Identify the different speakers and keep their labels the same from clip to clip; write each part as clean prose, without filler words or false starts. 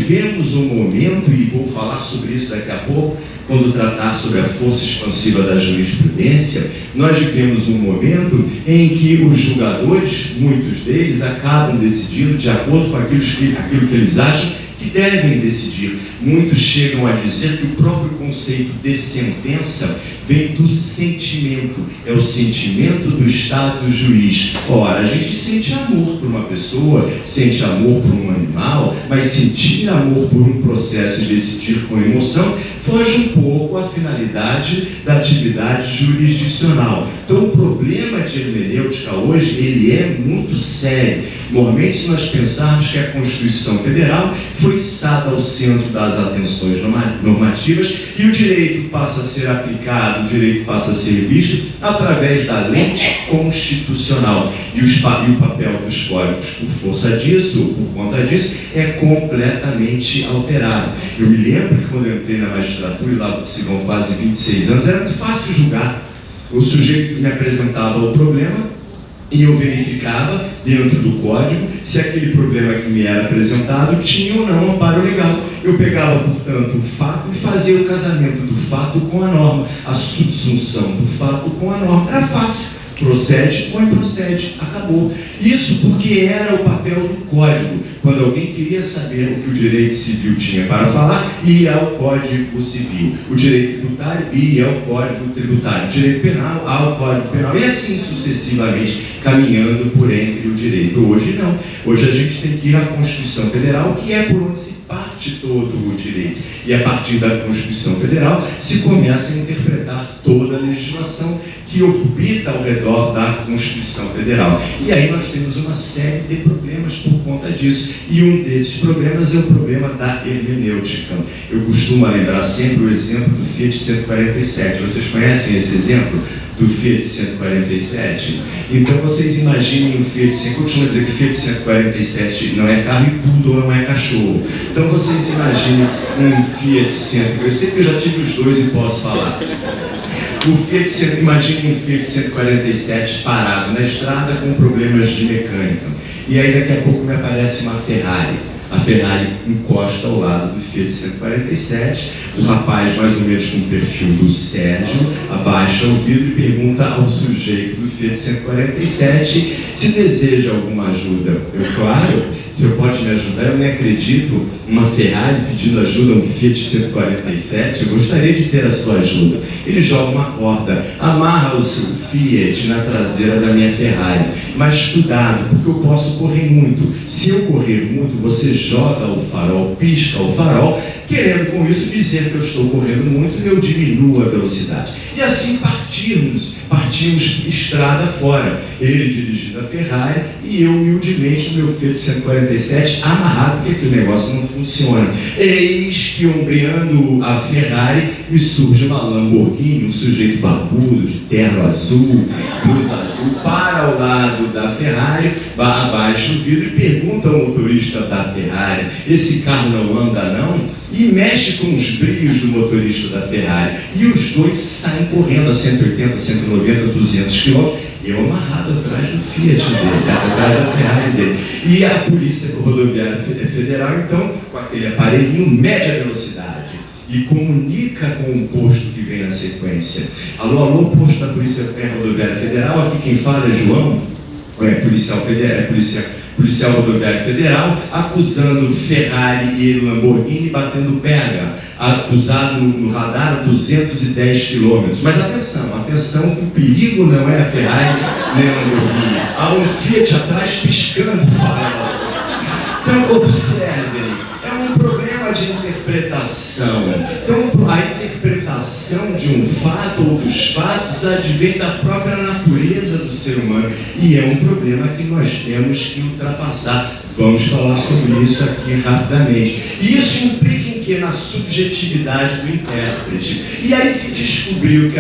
Speaker 1: vivemos um momento, e vou falar sobre isso daqui a pouco, quando tratar sobre a força expansiva da jurisprudência, nós vivemos um momento em que os julgadores, muitos deles, acabam decidindo de acordo com aquilo que eles acham que devem decidir. Muitos chegam a dizer que o próprio conceito de sentença vem do sentimento, é o sentimento do Estado do juiz. Ora, a gente sente amor por uma pessoa, sente amor por um animal, mas sentir amor por um processo e decidir com emoção foge um pouco à finalidade da atividade jurisdicional. Então, o problema de hermenêutica hoje, ele é muito sério. Normalmente, se nós pensarmos que a Constituição Federal foi içada ao centro das atenções normativas e o direito passa a ser aplicado, o direito passa a ser visto através da lente constitucional. E o papel dos códigos, por força disso, por conta disso, é completamente alterado. Eu me lembro que quando eu entrei na magistratura, e lá se vão quase 26 anos, era muito fácil julgar. O sujeito me apresentava o problema e eu verificava dentro do código se aquele problema que me era apresentado tinha ou não amparo legal. Eu pegava, portanto, o fato e fazia o casamento do fato com a norma, a subsunção do fato com a norma. Era fácil. Procede ou improcede, acabou. Isso porque era o papel do código. Quando alguém queria saber o que o direito civil tinha para falar, ia ao Código Civil. O direito tributário ia ao Código Tributário. O direito penal ao Código Penal. E assim sucessivamente, caminhando por entre o direito. Hoje não. Hoje a gente tem que ir à Constituição Federal, que é por onde se parte todo o direito. E a partir da Constituição Federal se começa a interpretar toda a legislação que orbita ao redor da Constituição Federal. E aí nós temos uma série de problemas por conta disso. E um desses problemas é o problema da hermenêutica. Eu costumo lembrar sempre o exemplo do Fiat 147. Vocês conhecem esse exemplo? Do Fiat 147? Então vocês imaginem um Fiat 147, eu costumo dizer que o Fiat 147 não é carro e poodle não é cachorro. Então vocês imaginem um Fiat 147, eu sei que eu já tive os dois e posso falar. Imagine um Fiat 147 parado na estrada com problemas de mecânica. E aí daqui a pouco me aparece uma Ferrari. A Ferrari encosta ao lado do Fiat 147, o rapaz, mais ou menos com o perfil do Sérgio, abaixa o vidro e pergunta ao sujeito do Fiat 147 se deseja alguma ajuda. Eu, claro, o senhor pode me ajudar? Eu nem acredito uma Ferrari pedindo ajuda a um Fiat 147, eu gostaria de ter a sua ajuda. Ele joga uma corda, amarra o seu Fiat na traseira da minha Ferrari, mas cuidado, porque eu posso correr muito. Se eu correr muito, você joga o farol, pisca o farol, querendo com isso dizer que eu estou correndo muito e eu diminuo a velocidade. E assim partimos estrada fora. Ele dirigindo a Ferrari e eu humildemente no meu Fiat 147 amarrado, porque aquele negócio não funciona. Eis que, ombreando a Ferrari, me surge uma Lamborghini, um sujeito barbudo, de terno azul, blusa azul, para ao lado da Ferrari, abaixa o vidro e pergunta ao motorista da Ferrari: esse carro não anda não? E mexe com os brilhos do motorista da Ferrari. E os dois saem correndo a 180, 190, 200 km. Eu amarrado atrás do Fiat dele, atrás da Ferrari dele. E a Polícia Rodoviária Federal, então, com aquele aparelhinho, mede a velocidade e comunica com o posto que vem na sequência. Alô, alô, posto da Polícia Rodoviária Federal, aqui quem fala é João, policial rodoviário federal, acusando Ferrari e Lamborghini batendo pega, acusado no radar a 210 km. Mas atenção, o perigo não é a Ferrari nem a Lamborghini. Há um Fiat atrás piscando o farol. Então observem, é um problema de interpretação. Então a interpretação de um fato ou dos fatos advém da própria natureza do ser humano e é um problema que nós temos que ultrapassar. Vamos falar sobre isso aqui rapidamente. E isso implica em quê? Na subjetividade do intérprete. E aí se descobriu que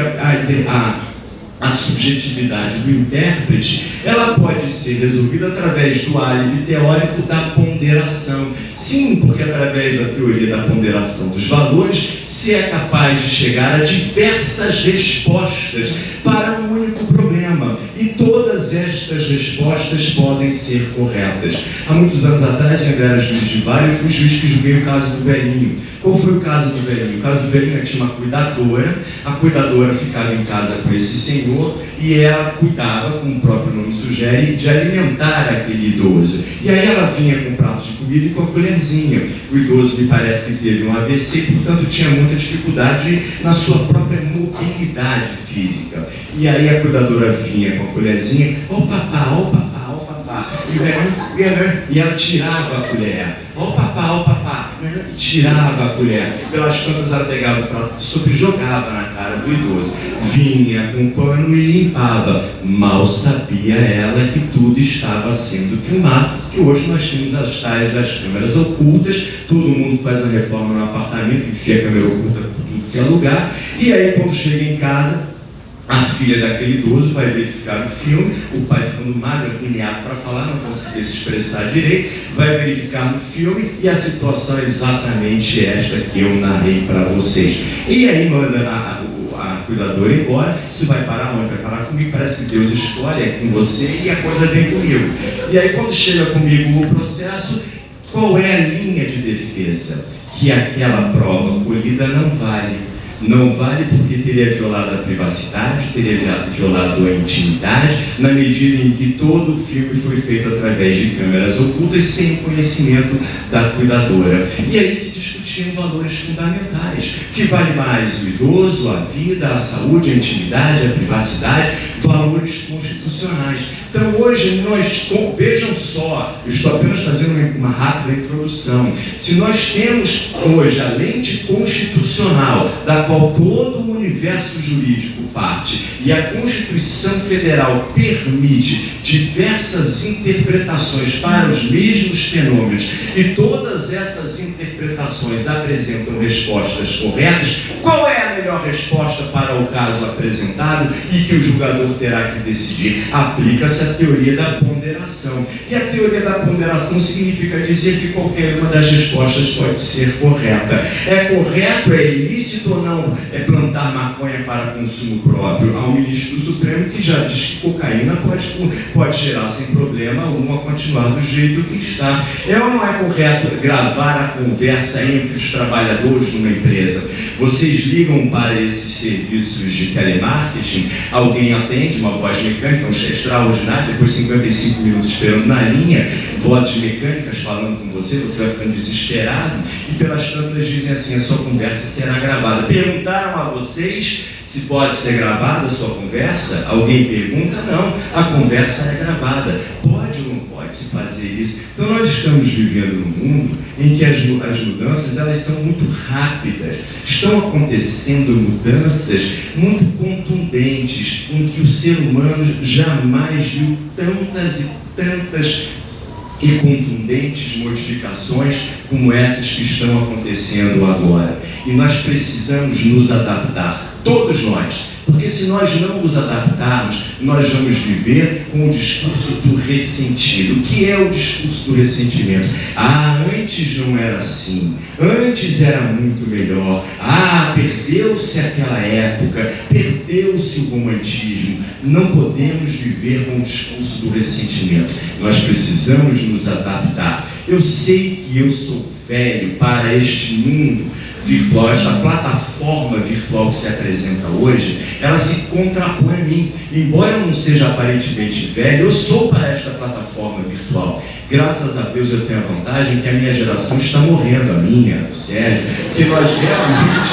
Speaker 1: a subjetividade do intérprete, ela pode ser resolvida através do álibi teórico da ponderação. Sim, porque através da teoria da ponderação dos valores, se é capaz de chegar a diversas respostas para um único problema. E todas estas respostas podem ser corretas. Há muitos anos atrás, eu ainda era juiz de vara, eu fui juiz que julguei o caso do velhinho. Qual foi o caso do velhinho? O caso do velhinho tinha uma cuidadora, a cuidadora ficava em casa com esse senhor e ela cuidava, como o próprio nome sugere, de alimentar aquele idoso. E aí ela vinha com pratos de comida e com a colherzinha. O idoso me parece que teve um AVC, portanto tinha muita dificuldade na sua própria mobilidade física. E aí a cuidadora vinha com a colherzinha, ó papá, ó papá, ó papá. E ela tirava a colher, ó papá, e tirava a colher. Pelas tantas ela pegava o prato de sopa e jogava na cara do idoso. Vinha com um pano e limpava. Mal sabia ela que tudo estava sendo filmado, que hoje nós temos as tais das câmeras ocultas, todo mundo faz a reforma no apartamento, enfia a câmera oculta por tudo que é lugar, e aí quando chega em casa, a filha daquele idoso vai verificar o filme, o pai ficando magro, agoniado para falar, não conseguia se expressar direito, vai verificar no filme e a situação é exatamente esta que eu narrei para vocês. E aí manda a cuidadora embora, isso vai parar onde? Vai parar comigo, parece que Deus escolhe, é com você e a coisa vem comigo. E aí quando chega comigo o processo, qual é a linha de defesa? Que aquela prova colhida não vale. Não vale porque teria violado a privacidade, teria violado a intimidade, na medida em que todo o filme foi feito através de câmeras ocultas sem conhecimento da cuidadora. E aí se discutiam valores fundamentais. Que vale mais o idoso, a vida, a saúde, a intimidade, a privacidade, valores constitucionais. Então hoje vejam só, eu estou apenas fazendo uma rápida introdução. Se nós temos hoje a lente constitucional, da qual todo o universo jurídico parte, e a Constituição Federal permite diversas interpretações para os mesmos fenômenos, e todas essas interpretações apresentam respostas corretas, qual é a melhor resposta para o caso apresentado e que o julgador terá que decidir? Aplica-se a teoria da ponderação. E a teoria da ponderação significa dizer que qualquer uma das respostas pode ser correta. É correto, é ilícito ou não plantar maconha para consumo próprio? Há um ministro do Supremo que já diz que cocaína pode gerar sem problema algum a continuar do jeito que está. É ou não é correto gravar a conversa entre os trabalhadores numa empresa? Vocês ligam para esses serviços de telemarketing, alguém atende, uma voz mecânica, extraordinária, depois 55 minutos esperando na linha, vozes mecânicas falando com você vai ficando desesperado, e pelas tantas dizem assim, a sua conversa será gravada. Perguntaram a vocês se pode ser gravada a sua conversa? Alguém pergunta? Não, a conversa é gravada. Pode ou não pode se fazer isso? Então nós estamos vivendo num mundo em que as mudanças elas são muito rápidas. Estão acontecendo mudanças muito contundentes, em que o ser humano jamais viu tantas e tantas e contundentes modificações como essas que estão acontecendo agora. E nós precisamos nos adaptar, todos nós, porque se nós não nos adaptarmos, nós vamos viver com o discurso do ressentido. O que é o discurso do ressentimento? Ah, antes não era assim, antes era muito melhor, perdeu-se aquela época, perdeu-se o romantismo. Não podemos viver com o discurso do ressentimento, nós precisamos nos adaptar. Eu sei que eu sou velho para este mundo virtual, esta plataforma virtual que se apresenta hoje, ela se contrapõe a mim. Embora eu não seja aparentemente velho, eu sou para esta plataforma virtual. Graças a Deus eu tenho a vantagem que a minha geração está morrendo, a minha, o Sérgio, que nós realmente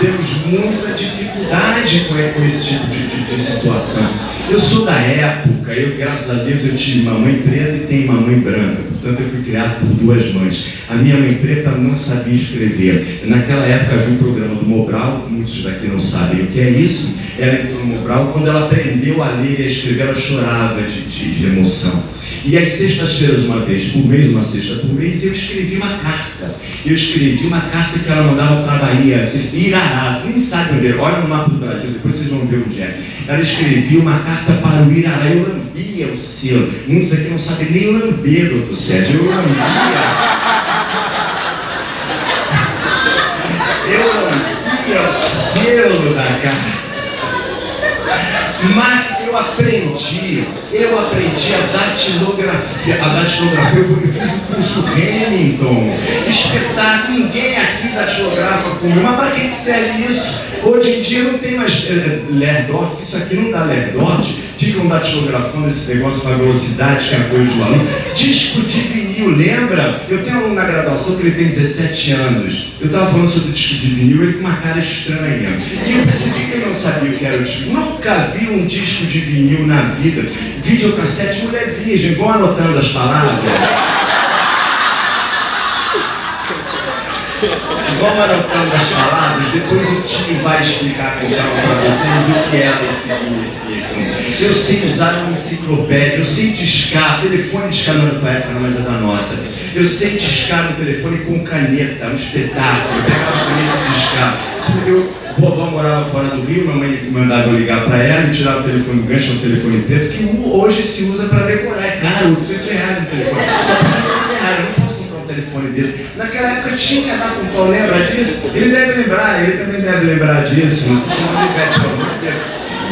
Speaker 1: temos muita dificuldade com esse tipo de situação. Eu sou da época, graças a Deus eu tive uma mãe preta e tenho uma mãe branca, portanto eu fui criado por duas mães. A minha mãe preta não sabia escrever. Naquela época havia um programa do Mobral, muitos daqui não sabem o que é isso. Ela entrou no Mobral, quando ela aprendeu a ler e a escrever, ela chorava de emoção. E às sextas-feiras, uma vez por mês, uma sexta por mês, eu escrevi uma carta. Eu escrevi uma carta que ela mandava para a Bahia, Irará, nem sabe onde é, olha no mapa do Brasil, depois vocês vão ver onde é. Ela escrevia uma carta para o Irará, eu lambia o selo. Muitos aqui não sabem nem lamber, doutor Sérgio, eu lambia. Eu lambia o selo da carta. Mas eu eu aprendi a datilografia, eu fiz o curso Remington, espetáculo, ninguém aqui datilografa comigo, mas para que serve isso? Hoje em dia não tem mais lerdote, isso aqui não dá lerdote, ficam datilografando esse negócio com a velocidade que é a coisa do aluno. Disco de vinil, lembra? Eu tenho um aluno na graduação que ele tem 17 anos, eu estava falando sobre disco de vinil, ele com uma cara estranha, e eu percebi que ele não sabia o que era o disco, nunca vi um disco de vinil na vida, videocassete, mulher virgem, vão anotando as palavras. Vamos anotando as palavras, depois o tio vai explicar com calma para vocês o que elas significam. Eu sei usar uma enciclopédia, eu sei discar, telefone discar não é da tua época, mas é da nossa. Eu sei discar no telefone com caneta, um espetáculo, pegar uma caneta e discar. Vovó morava fora do Rio, mamãe me mandava eu ligar para ela, me tirava o telefone do gancho, um telefone preto, que hoje se usa para decorar, é caro, R$800 no telefone. Só para R$800, eu não posso comprar um telefone dele. Naquela época tinha dar com pau, lembra disso? Ele deve lembrar, ele também deve lembrar disso, não chama de velho, pelo amor de Deus.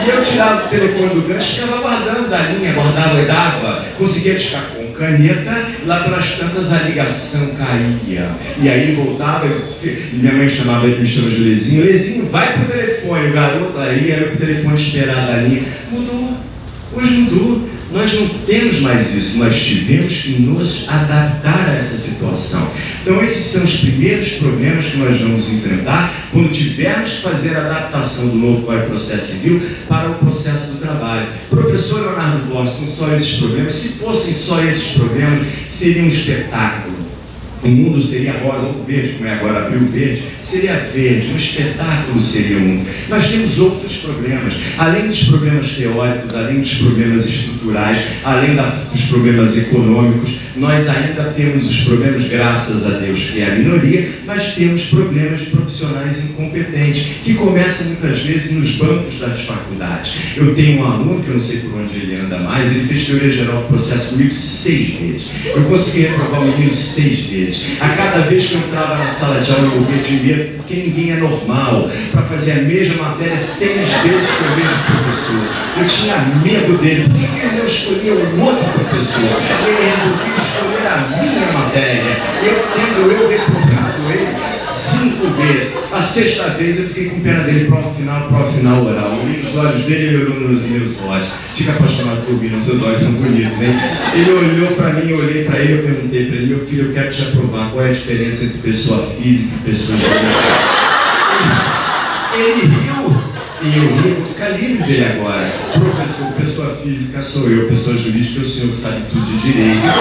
Speaker 1: E eu tirava o telefone do gancho, ficava guardando da linha, guardava e dava, conseguia discar com caneta, lá pelas tantas a ligação caía. E aí voltava, minha mãe chamava ele, me chama de Lezinho, Lezinho, vai pro telefone, o garoto aí era pro telefone esperar da linha. Mudou, hoje mudou. Nós não temos mais isso, nós tivemos que nos adaptar a essa situação. Então esses são os primeiros problemas que nós vamos enfrentar quando tivermos que fazer a adaptação do novo Código de Processo Civil para o processo do trabalho. Professor Leonardo Borges, são só esses problemas? Se fossem só esses problemas, seria um espetáculo. O mundo seria rosa ou verde, como é agora abril verde, seria verde, um espetáculo seria o mundo. Nós temos outros problemas, além dos problemas teóricos, além dos problemas estruturais, além dos problemas econômicos, nós ainda temos os problemas, graças a Deus, que é a minoria, mas temos problemas de profissionais incompetentes, que começam muitas vezes nos bancos das faculdades. Eu tenho um aluno, que eu não sei por onde ele anda mais, ele fez teoria geral do processo comigo 6 vezes. Eu consegui reprovar o menino 6 vezes. A cada vez que eu entrava na sala de aula, eu morria de medo, porque ninguém é normal para fazer a mesma matéria 6 vezes que o mesmo professor. Eu tinha medo dele. Por que ele não escolhia um outro professor? Ele resolveu escolher a minha matéria. Eu reprovado ele 5 vezes. A 6ª vez eu fiquei com pena dele, prova final oral. Eu vi os olhos dele, ele olhou nos meus olhos. Fica apaixonado por mim, não, seus olhos são bonitos, hein? Ele olhou para mim, eu olhei para ele, eu perguntei para ele, meu filho, eu quero te aprovar, qual é a diferença entre pessoa física e pessoa jurídica? Ele riu, e eu ri, vou ficar livre dele agora. Professor, pessoa física sou eu, pessoa jurídica é o senhor que sabe tudo de direito.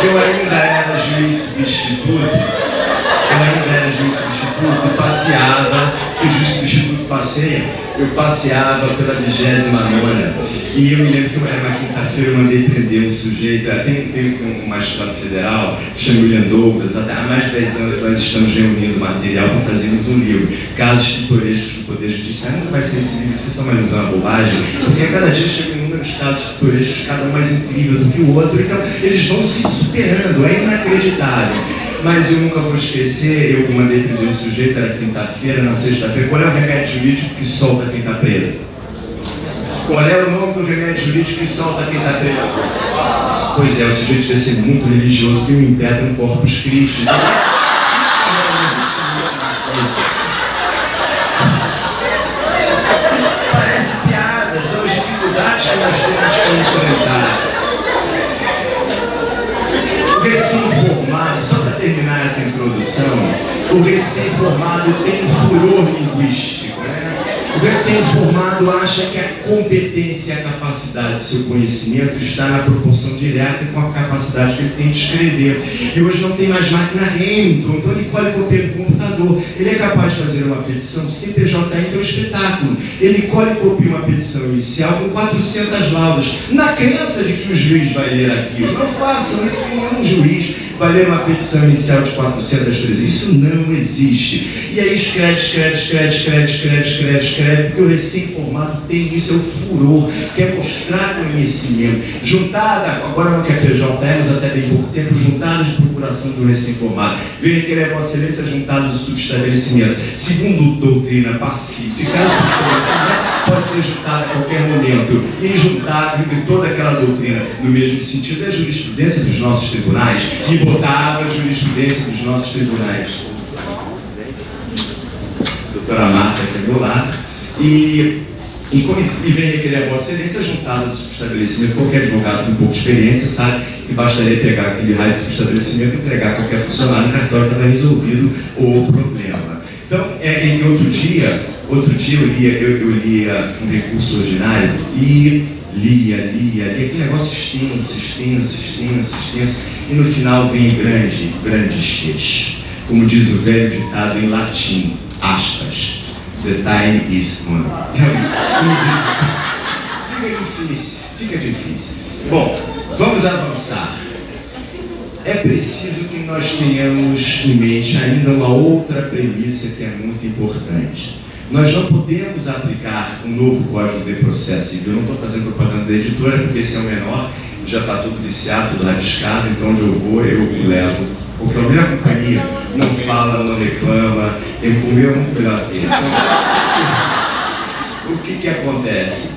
Speaker 1: Eu ainda era juiz substituto, eu passeava, o juiz substituto passeia, eu passeava pela 29ª, e eu me lembro que era uma quinta-feira, eu mandei prender um sujeito, tem um magistrado federal, chama William Douglas, há mais de 10 anos nós estamos reunindo material para fazermos um livro, casos pitorescos do Poder Judiciário. Nunca vai ser esse livro, vocês estão mais usando uma bobagem, porque a cada dia chega inúmeros casos pitorescos, cada um mais incrível do que o outro, então eles vão se superando, é inacreditável. Mas eu nunca vou esquecer, eu mandei prender um sujeito, era quinta-feira, na sexta-feira, qual é o remédio jurídico que solta quem está preso? Qual é o nome do remédio jurídico que solta quem está preso? Pois é, o sujeito deve ser muito religioso, que me impetra um Corpus Christi. Parece piada, são as dificuldades que nós temos que enfrentar. O recém-formado, só para terminar essa introdução, o recém-formado tem um furor linguístico, né? O recém-formado acha que a competência e a capacidade do seu conhecimento está na proporção direta com a capacidade que ele tem de escrever. E hoje não tem mais máquina Remington, então ele colhe copia do computador. Ele é capaz de fazer uma petição sem PJI, que é um espetáculo. Ele colhe copia uma petição inicial com 400 laudas, na crença de que o juiz vai ler aquilo. Não façam isso com nenhum juiz. vai ler uma petição inicial de 400, 300, isso não existe. E aí escreve, porque o recém-formado tem isso, é o furor, quer mostrar conhecimento. Juntada, agora não quer PJ, mas até bem pouco tempo, juntadas de procuração do recém-formado. Veio querer Vossa Excelência juntado do subestabelecimento. Segundo doutrina pacífica, o subestabelecimento pode ser juntado a qualquer momento. E juntado toda aquela doutrina no mesmo sentido é a jurisprudência dos nossos tribunais. E botava a jurisprudência dos nossos tribunais. Doutora Marta aqui ao meu lado. E vem requerer a Vossa Excelência juntado do subestabelecimento. Qualquer advogado com pouca experiência sabe que bastaria pegar aquele raio do subestabelecimento e entregar a qualquer funcionário no cartório, estava resolvido o problema. Então, em outro dia eu lia um recurso ordinário e lia, aquele negócio extenso, e no final vem grandes textos. Como diz o velho ditado em latim, aspas, the time is on. Fica difícil. Bom, vamos avançar. É preciso que nós tenhamos em mente ainda uma outra premissa que é muito importante. Nós não podemos aplicar um novo Código de Processo Civil. Eu não estou fazendo propaganda da editora, porque esse é o menor, já está tudo viciado, tudo rabiscado, então onde eu vou, eu me levo. Porque a minha companhia não fala, não reclama, o meu é muito melhor que esse. O que acontece?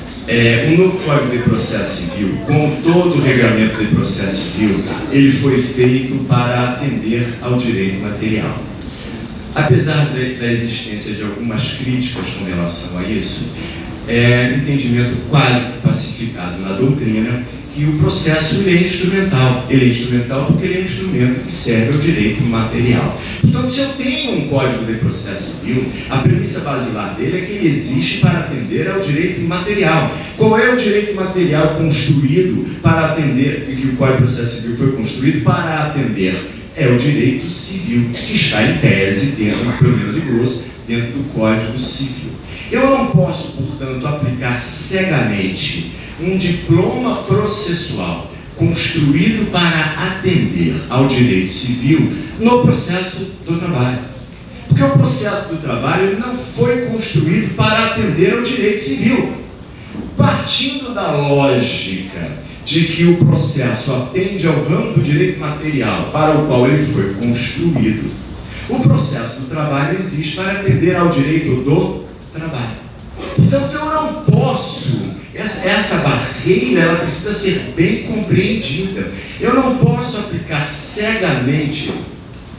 Speaker 1: O novo Código de Processo Civil, com todo o regulamento de processo civil, ele foi feito para atender ao direito material. Apesar da existência de algumas críticas com relação a isso, entendimento quase pacificado na doutrina que o processo ele é instrumental. Ele é instrumental porque ele é um instrumento que serve ao direito material. Portanto, se eu tenho um Código de Processo Civil, a premissa basilar dele é que ele existe para atender ao direito material. Qual é o direito material construído para atender, e que o Código de Processo Civil foi construído para atender? É o direito civil, que está em tese dentro, pelo menos em grosso, dentro do Código Civil. Eu não posso, portanto, aplicar cegamente um diploma processual construído para atender ao direito civil no processo do trabalho. Porque o processo do trabalho não foi construído para atender ao direito civil. Partindo da lógica de que o processo atende ao ramo do direito material para o qual ele foi construído, o processo do trabalho existe para atender ao direito do trabalho. Portanto, eu não posso, essa barreira ela precisa ser bem compreendida. Eu não posso aplicar cegamente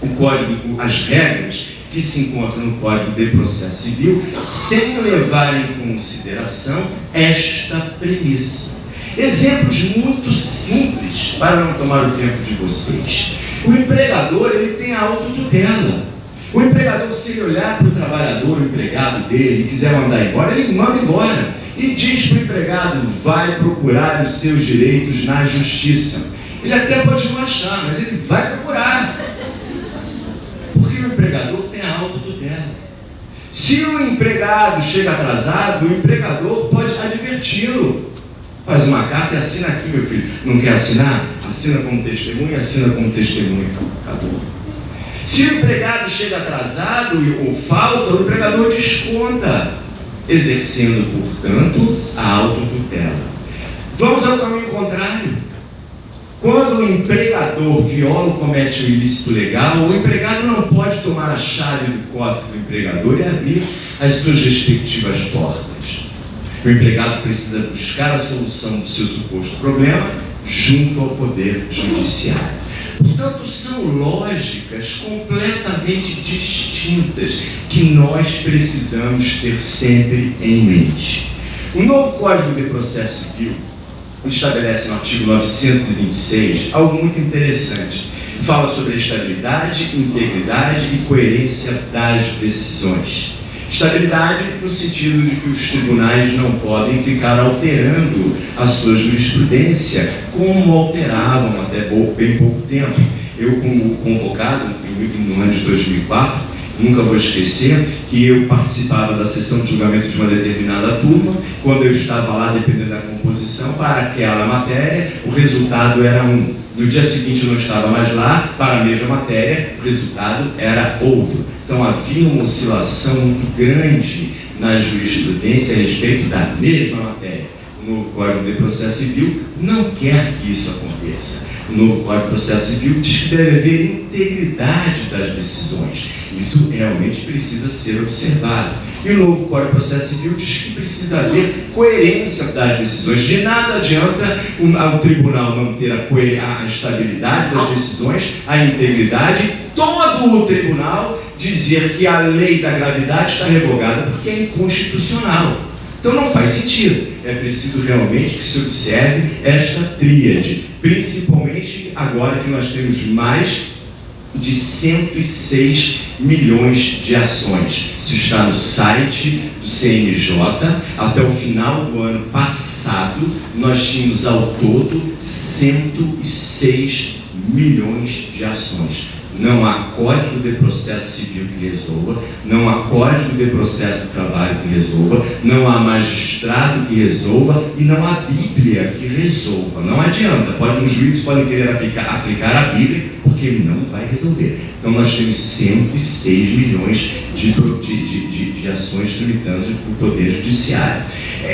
Speaker 1: o código, as regras que se encontram no Código de Processo Civil, sem levar em consideração esta premissa. Exemplos muito simples, para não tomar o tempo de vocês. O empregador, ele tem a autotutela. O empregador, se ele olhar para o trabalhador, o empregado dele, e quiser mandar embora, ele manda embora. E diz para o empregado, vai procurar os seus direitos na justiça. Ele até pode não achar, mas ele vai procurar. Porque o empregador tem a autotutela. Se o empregado chega atrasado, o empregador pode adverti-lo. Faz uma carta e assina aqui, meu filho. Não quer assinar? Assina como testemunha, assina como testemunha. Acabou. Se o empregado chega atrasado ou falta, o empregador desconta, exercendo, portanto, a autotutela. Vamos ao caminho contrário. Quando o empregador viola ou comete um ilícito legal, o empregado não pode tomar a chave do cofre do empregador e abrir as suas respectivas portas. O empregado precisa buscar a solução do seu suposto problema junto ao Poder Judiciário. Portanto, são lógicas completamente distintas que nós precisamos ter sempre em mente. O novo Código de Processo Civil estabelece no artigo 926 algo muito interessante. Fala sobre a estabilidade, integridade e coerência das decisões. Estabilidade no sentido de que os tribunais não podem ficar alterando a sua jurisprudência como alteravam até bem pouco tempo. Eu, como convocado no ano de 2004, nunca vou esquecer que eu participava da sessão de julgamento de uma determinada turma. Quando eu estava lá, dependendo da composição, para aquela matéria, o resultado era 1. No dia seguinte não estava mais lá, para a mesma matéria, o resultado era outro. Então havia uma oscilação muito grande na jurisprudência a respeito da mesma matéria. O novo Código de Processo Civil não quer que isso aconteça. O novo Código de Processo Civil diz que deve haver integridade das decisões. Isso realmente precisa ser observado. E o novo Código de Processo Civil diz que precisa haver coerência das decisões. De nada adianta o tribunal manter a estabilidade das decisões, a integridade, todo o tribunal dizer que a lei da gravidade está revogada porque é inconstitucional. Então não faz sentido. É preciso realmente que se observe esta tríade, principalmente agora que nós temos mais de 106 milhões de ações. Isso está no site do CNJ. Até o final do ano passado, nós tínhamos ao todo 106 milhões de ações. Não há Código de Processo Civil que resolva, não há Código de Processo do Trabalho que resolva, não há magistrado que resolva e não há Bíblia que resolva. Não adianta, os juízes podem querer aplicar a Bíblia, porque não vai resolver. Então nós temos 106 milhões de ações tramitando no Poder Judiciário.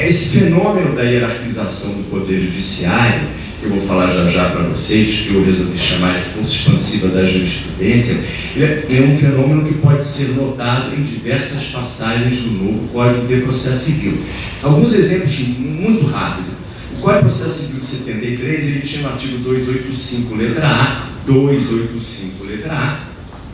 Speaker 1: Esse fenômeno da hierarquização do Poder Judiciário, que eu vou falar já para vocês, que eu resolvi chamar de força expansiva da jurisprudência, é um fenômeno que pode ser notado em diversas passagens do novo Código de Processo Civil. Alguns exemplos muito rápidos. O Código de Processo Civil de 73, ele tinha no artigo 285, letra A, 285, letra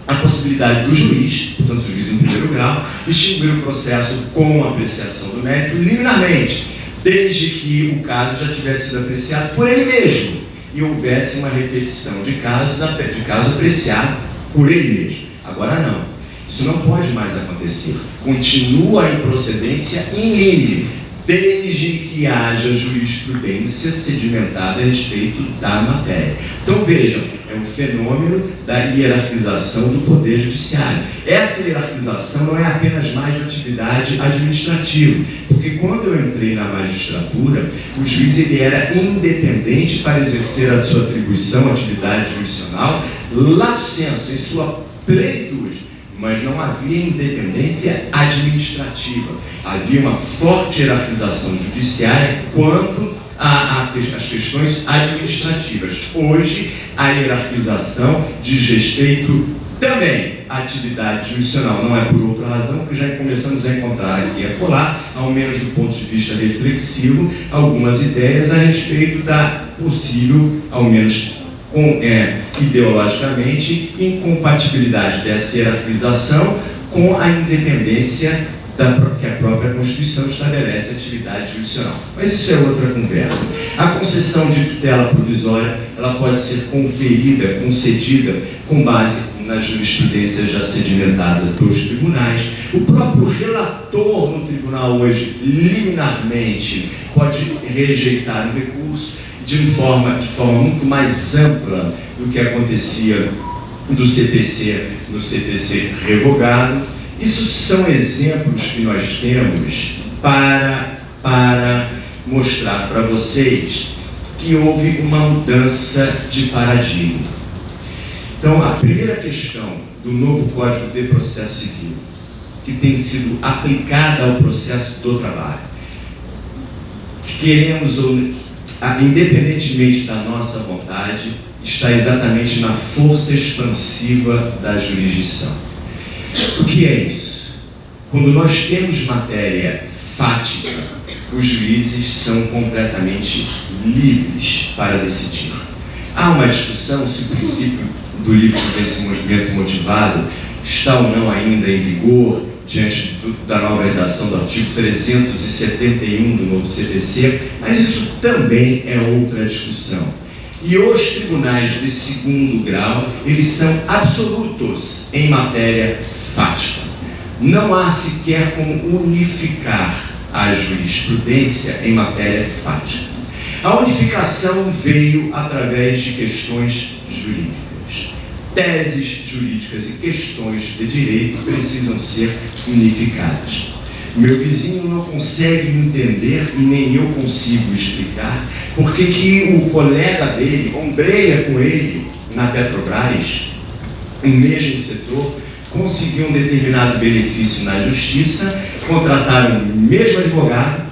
Speaker 1: A possibilidade do juiz, portanto o juiz em primeiro grau, extinguir o processo com apreciação do mérito liminarmente, desde que o caso já tivesse sido apreciado por ele mesmo e houvesse uma repetição de caso apreciado por ele mesmo. Agora não, isso não pode mais acontecer. Continua a improcedência in limine, desde que haja jurisprudência sedimentada a respeito da matéria. Então vejam, é um fenômeno da hierarquização do Poder Judiciário. Essa hierarquização não é apenas mais de atividade administrativa, porque quando eu entrei na magistratura, o juiz ele era independente para exercer a sua atribuição, atividade jurisdicional, lato sensu, em sua plenitude. Mas não havia independência administrativa. Havia uma forte hierarquização judiciária quanto às questões administrativas. Hoje, a hierarquização diz respeito também à atividade jurisdicional. Não é por outra razão que já começamos a encontrar aqui e acolá, ao menos do ponto de vista reflexivo, algumas ideias a respeito da possível, ao menos ideologicamente, incompatibilidade dessa hierarquização com a independência que a própria Constituição estabelece a atividade jurisdicional. Mas isso é outra conversa. A concessão de tutela provisória, ela pode ser concedida com base na jurisprudência já sedimentada dos tribunais. O próprio relator no tribunal hoje, liminarmente, pode rejeitar um recurso de forma muito mais ampla do que acontecia no CPC revogado. Isso são exemplos que nós temos para mostrar para vocês que houve uma mudança de paradigma. Então, a primeira questão do novo Código de Processo Civil, que tem sido aplicada ao processo do trabalho, queremos independentemente da nossa vontade, está exatamente na força expansiva da jurisdição. O que é isso? Quando nós temos matéria fática, os juízes são completamente livres para decidir. Há uma discussão se o princípio do livre convencimento motivado está ou não ainda em vigor, diante da nova redação do artigo 371 do novo CPC, mas isso também é outra discussão. E os tribunais de segundo grau, eles são absolutos em matéria fática. Não há sequer como unificar a jurisprudência em matéria fática. A unificação veio através de questões jurídicas. Teses jurídicas e questões de direito precisam ser unificadas. O meu vizinho não consegue entender e nem eu consigo explicar por que o colega dele ombreia com ele na Petrobras, no mesmo setor, conseguiu um determinado benefício na justiça, contrataram o mesmo advogado,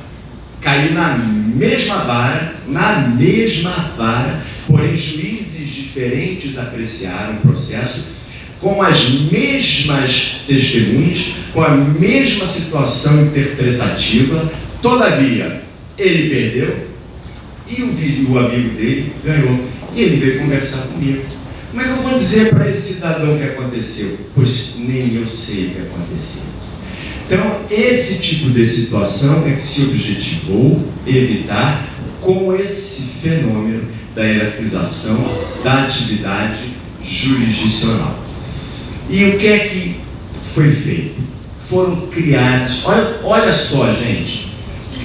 Speaker 1: caiu na mesma vara, porém juízes diferentes apreciaram o processo, com as mesmas testemunhas, com a mesma situação interpretativa. Todavia, ele perdeu e o amigo dele ganhou. E ele veio conversar comigo. Como é que eu vou dizer para esse cidadão o que aconteceu? Pois nem eu sei o que aconteceu. Então, esse tipo de situação é que se objetivou evitar com esse fenômeno da hierarquização da atividade jurisdicional. E o que é que foi feito? Foram criados, olha só, gente,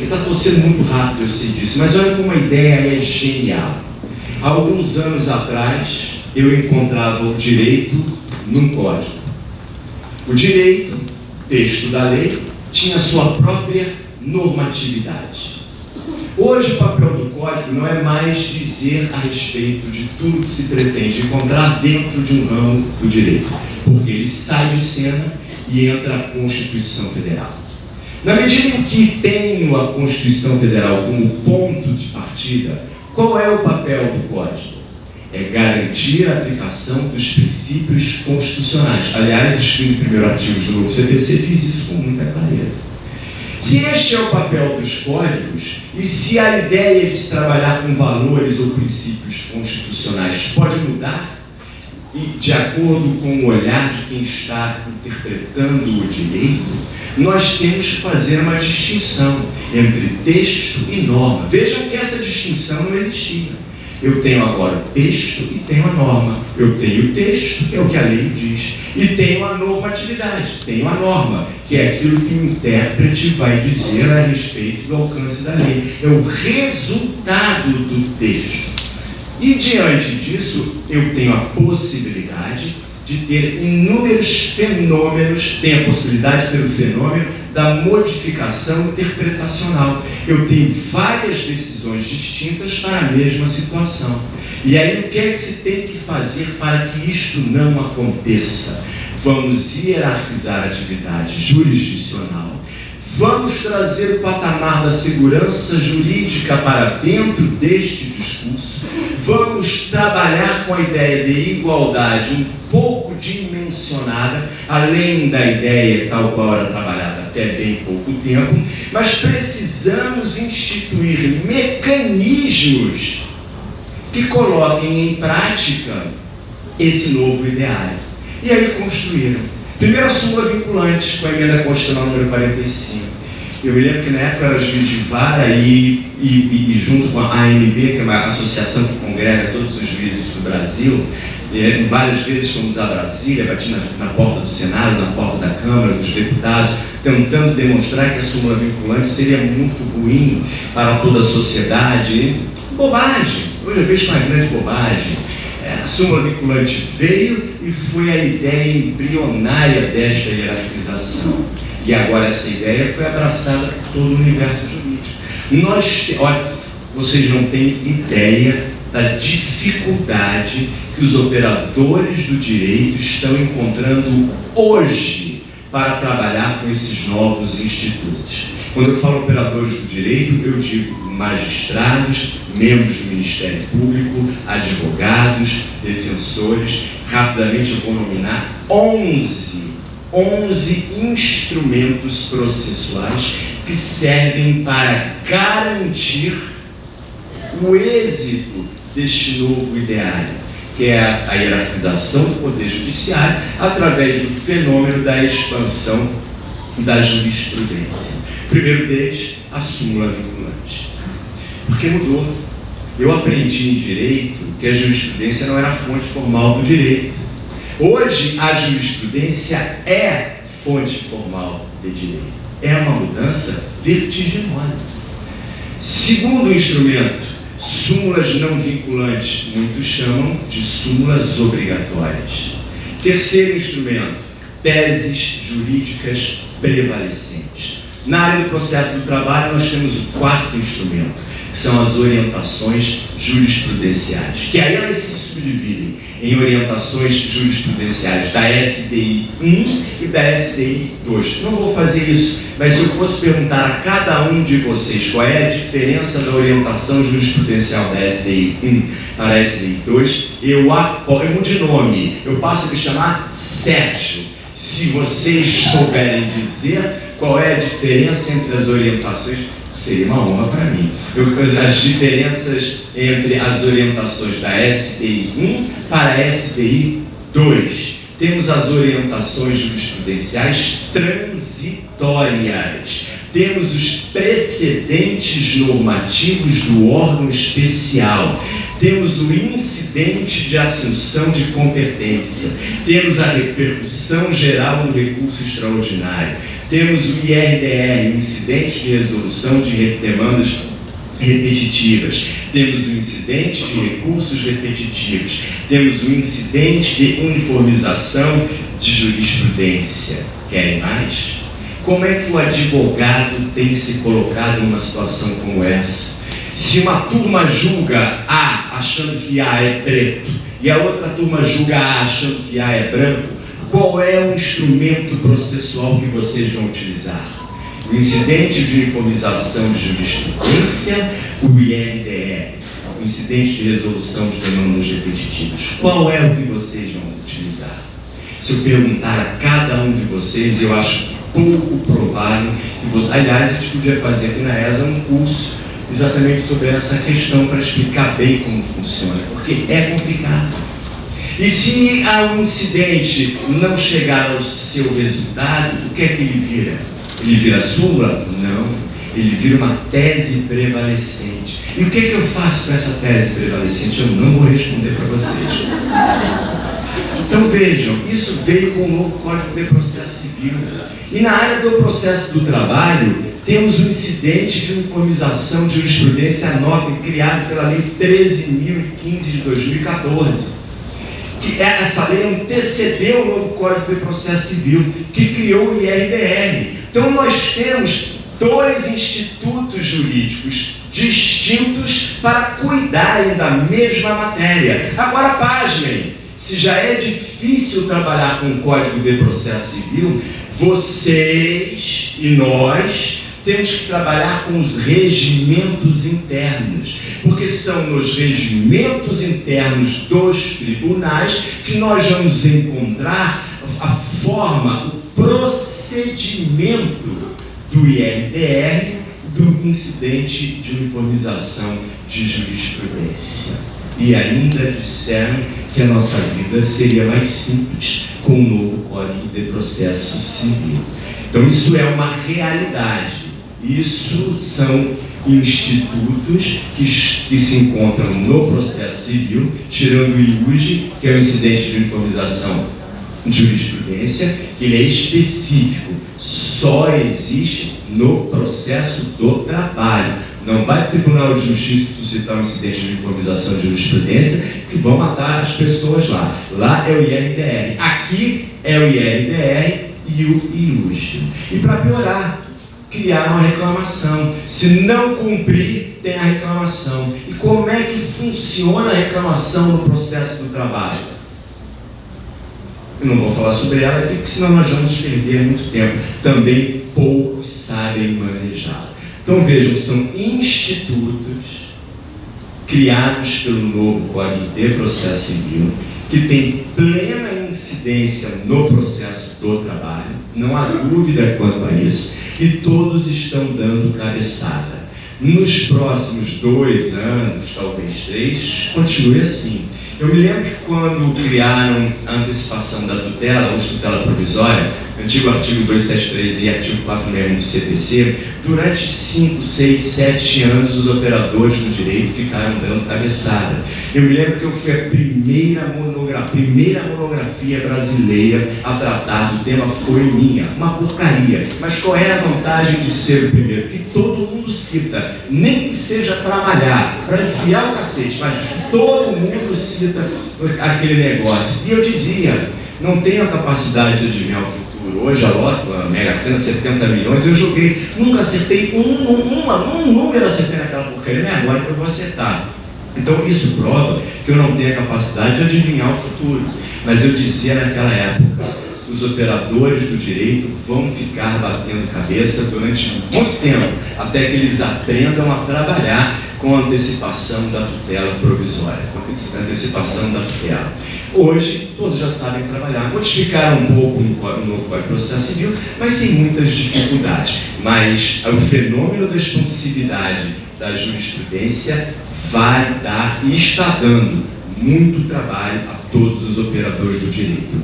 Speaker 1: estou sendo muito rápido, eu sei disso, mas olha como a ideia é genial. Há alguns anos atrás, eu encontrava o direito num código. O direito, texto da lei, tinha sua própria normatividade. Hoje o papel do código não é mais dizer a respeito de tudo que se pretende encontrar dentro de um ramo do direito, porque ele sai de cena e entra a Constituição Federal. Na medida em que tenho a Constituição Federal como ponto de partida, qual é o papel do código? É garantir a aplicação dos princípios constitucionais. Aliás, os 15 primeiros artigos do novo CPC diz isso com muita clareza. Se este é o papel dos códigos, e se a ideia de se trabalhar com valores ou princípios constitucionais pode mudar, e de acordo com o olhar de quem está interpretando o direito, nós temos que fazer uma distinção entre texto e norma. Vejam que essa distinção não existia. Eu tenho agora o texto e tenho a norma. Eu tenho o texto, que é o que a lei diz, e tenho a normatividade, tenho a norma, que é aquilo que o intérprete vai dizer a respeito do alcance da lei. É o resultado do texto. E diante disso, eu tenho a possibilidade de ter inúmeros fenômenos, tenho a possibilidade de ter o fenômeno da modificação interpretacional. Eu tenho várias decisões distintas para a mesma situação. E aí, o que é que se tem que fazer para que isto não aconteça? Vamos hierarquizar a atividade jurisdicional, vamos trazer o patamar da segurança jurídica para dentro deste discurso, vamos trabalhar com a ideia de igualdade um pouco dimensionada, além da ideia tal qual era trabalhada até bem pouco tempo, mas precisamos instituir mecanismos que coloquem em prática esse novo ideário. E aí construíram. Primeiro a súmula vinculante, com a emenda constitucional número 45. Eu me lembro que na época era juiz de vara e junto com a AMB, que é uma associação que congrega todos os juízes do Brasil, várias vezes fomos a Brasília, bati na porta do Senado, na porta da Câmara, dos deputados, tentando demonstrar que a súmula vinculante seria muito ruim para toda a sociedade. Bobagem! Hoje eu vejo uma grande bobagem. A súmula vinculante veio e foi a ideia embrionária desta hierarquização. E agora essa ideia foi abraçada por todo o universo jurídico. Olha, vocês não têm ideia da dificuldade que os operadores do direito estão encontrando hoje para trabalhar com esses novos institutos. Quando eu falo operadores do direito, eu digo magistrados, membros do Ministério Público, advogados, defensores. Rapidamente eu vou nominar 11 instrumentos processuais que servem para garantir o êxito deste novo ideário, que é a hierarquização do Poder Judiciário através do fenômeno da expansão da jurisprudência. O primeiro deles, a súmula vinculante. Porque mudou. Eu aprendi em direito que a jurisprudência não era a fonte formal do direito. Hoje, a jurisprudência é fonte formal de direito. É uma mudança vertiginosa. Segundo instrumento, súmulas não vinculantes, muitos chamam de súmulas obrigatórias. Terceiro instrumento, teses jurídicas prevalecentes. Na área do processo do trabalho, nós temos o quarto instrumento, que são as orientações jurisprudenciais, que aí elas se subdividem em orientações jurisprudenciais da SDI 1 e da SDI 2. Não vou fazer isso, mas se eu fosse perguntar a cada um de vocês qual é a diferença da orientação jurisprudencial da SDI 1 para a SDI 2, eu mudo de nome, eu passo a me chamar Sérgio. Se vocês souberem dizer qual é a diferença entre as orientações, seria uma honra para mim. As diferenças entre as orientações da SDI 1 para a SDI 2. Temos as orientações jurisprudenciais transitórias. Temos os precedentes normativos do órgão especial. Temos o incidente de assunção de competência. Temos a repercussão geral no recurso extraordinário. Temos o IRDR, incidente de resolução de demandas repetitivas. Temos o incidente de recursos repetitivos. Temos o incidente de uniformização de jurisprudência. Querem mais? Como é que o advogado tem se colocado numa situação como essa? Se uma turma julga A achando que A é preto e a outra turma julga A achando que A é branco, qual é o instrumento processual que vocês vão utilizar? O incidente de uniformização de jurisprudência, o IRDR, o incidente de resolução de demandas repetitivas. Qual é o que vocês vão utilizar? Se eu perguntar a cada um de vocês, eu acho pouco provável que você... Aliás, a gente podia fazer aqui na ESA um curso exatamente sobre essa questão para explicar bem como funciona, porque é complicado. E se um incidente não chegar ao seu resultado, o que é que ele vira? Ele vira súmula? Não. Ele vira uma tese prevalecente. E o que é que eu faço com essa tese prevalecente? Eu não vou responder para vocês. Então vejam, isso veio com o novo Código de Processo Civil. E na área do processo do trabalho, temos o incidente de uniformização de jurisprudência nova criado pela Lei 13.015 de 2014. Que essa lei antecedeu o novo Código de Processo Civil, que criou o IRDR. Então nós temos dois institutos jurídicos distintos para cuidarem da mesma matéria. Agora, pasmem, se já é difícil trabalhar com o Código de Processo Civil, vocês e nós temos que trabalhar com os regimentos internos, porque são nos regimentos internos dos tribunais que nós vamos encontrar a forma, o procedimento do IRDR, do incidente de uniformização de jurisprudência. E ainda disseram que a nossa vida seria mais simples com o novo Código de Processo Civil. Então isso é uma realidade. Isso são institutos que se encontram no processo civil, tirando o IUJ, que é o incidente de uniformização de jurisprudência, que ele é específico, só existe no processo do trabalho. Não vai para o Tribunal de Justiça suscitar um incidente de uniformização de jurisprudência que vão matar as pessoas lá. Lá é o IRDR. Aqui é o IRDR e o IUJ. E para piorar, criar uma reclamação. Se não cumprir, tem a reclamação. E como é que funciona a reclamação no processo do trabalho? Eu não vou falar sobre ela aqui, porque senão nós vamos perder muito tempo. Também poucos sabem manejar. Então vejam, são institutos criados pelo novo Código de Processo Civil, que tem plena incidência no processo do trabalho, não há dúvida quanto a isso, e todos estão dando cabeçada. Nos próximos 2 anos, talvez 3, continue assim. Eu me lembro que quando criaram a antecipação da tutela, ou tutela provisória, antigo artigo 273 e artigo 461 do CPC, durante 5, 6, 7 anos os operadores do direito ficaram dando cabeçada. Eu me lembro que eu fui a primeira monografia brasileira a tratar do tema, foi minha, uma porcaria. Mas qual é a vantagem de ser o primeiro? Que todo mundo cita, nem que seja para malhar, para enfiar o cacete, mas todo mundo cita aquele negócio. E eu dizia, não tenho a capacidade de adivinhar o futuro, futuro. Hoje a loto, a Mega Sena, 70 milhões, eu joguei, nunca acertei um número, acertei naquela porcaria, nem agora que eu vou acertar. Então isso prova que eu não tenho a capacidade de adivinhar o futuro. Mas eu dizia naquela época, os operadores do direito vão ficar batendo cabeça durante muito tempo, até que eles aprendam a trabalhar com a antecipação da tutela provisória, com a antecipação da tutela. Hoje, todos já sabem trabalhar, modificaram um pouco no novo Código de Processo Civil, mas sem muitas dificuldades. Mas o fenômeno da expansividade da jurisprudência vai dar e está dando muito trabalho a todos os operadores do direito.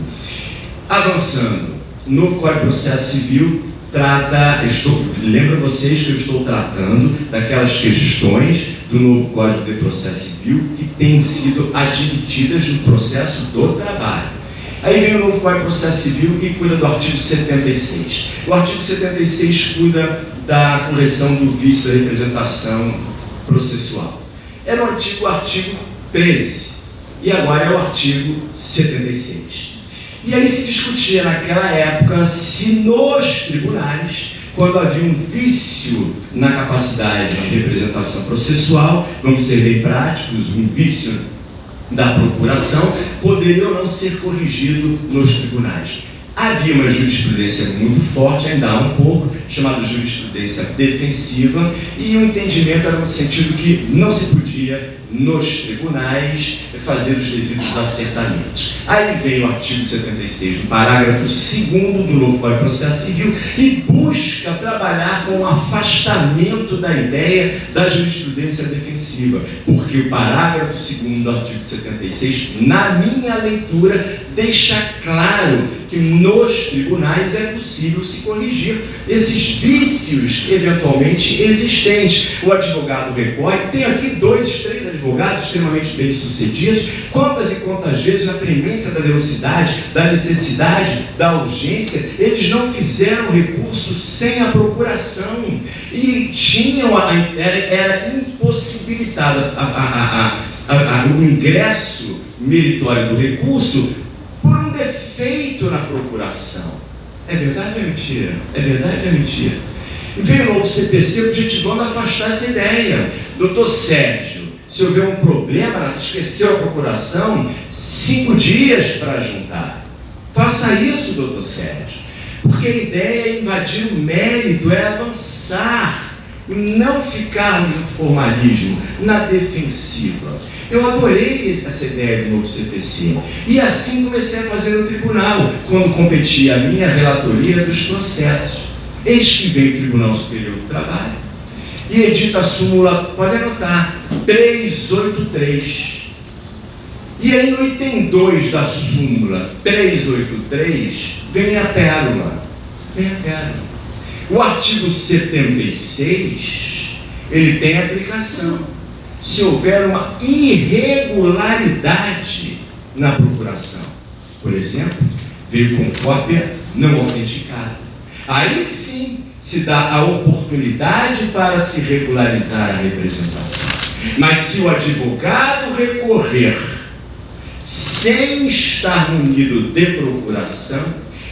Speaker 1: Avançando, o novo Código de Processo Civil lembro vocês que eu estou tratando daquelas questões do novo Código de Processo Civil que têm sido admitidas no processo do trabalho. Aí vem o novo Código de Processo Civil que cuida do artigo 76. O artigo 76 cuida da correção do vício da representação processual. Era o antigo artigo 13 e agora é o artigo 76. E aí se discutia naquela época se nos tribunais, quando havia um vício na capacidade de representação processual, vamos ser bem práticos, um vício da procuração, poderia ou não ser corrigido nos tribunais. Havia uma jurisprudência muito forte, ainda há um pouco, chamada jurisprudência defensiva, e o entendimento era no sentido que não se podia, nos tribunais, fazer os devidos acertamentos. Aí vem o artigo 76, no parágrafo 2º do novo Código de Processo Civil, e busca trabalhar com o afastamento da ideia da jurisprudência defensiva, porque o parágrafo 2º do artigo 76, na minha leitura, deixa claro que nos tribunais é possível se corrigir esses vícios eventualmente existentes. O advogado recorre, tem aqui 2, 3 advogados extremamente bem-sucedidos, quantas e quantas vezes na premência da velocidade, da necessidade, da urgência, eles não fizeram recurso sem a procuração e tinham, era impossibilitado o ingresso meritório do recurso por um defeito na procuração. É verdade ou é mentira? É verdade ou é mentira? Veio o novo CPC objetivando afastar essa ideia. Doutor Sérgio, se houver um problema, esqueceu a procuração, 5 dias para juntar. Faça isso, doutor Sérgio. Porque a ideia é invadir o mérito, é avançar, e não ficar no formalismo, na defensiva. Eu adorei essa ideia do novo CPC. E assim comecei a fazer no tribunal, quando competia a minha relatoria dos processos. Eis que veio o Tribunal Superior do Trabalho e edita a súmula, pode anotar, 383. E aí no item 2 da súmula 383, vem a pérola. O artigo 76, ele tem aplicação. Se houver uma irregularidade na procuração, por exemplo, veio com cópia não autenticada, aí sim se dá a oportunidade para se regularizar a representação. Mas se o advogado recorrer sem estar munido de procuração,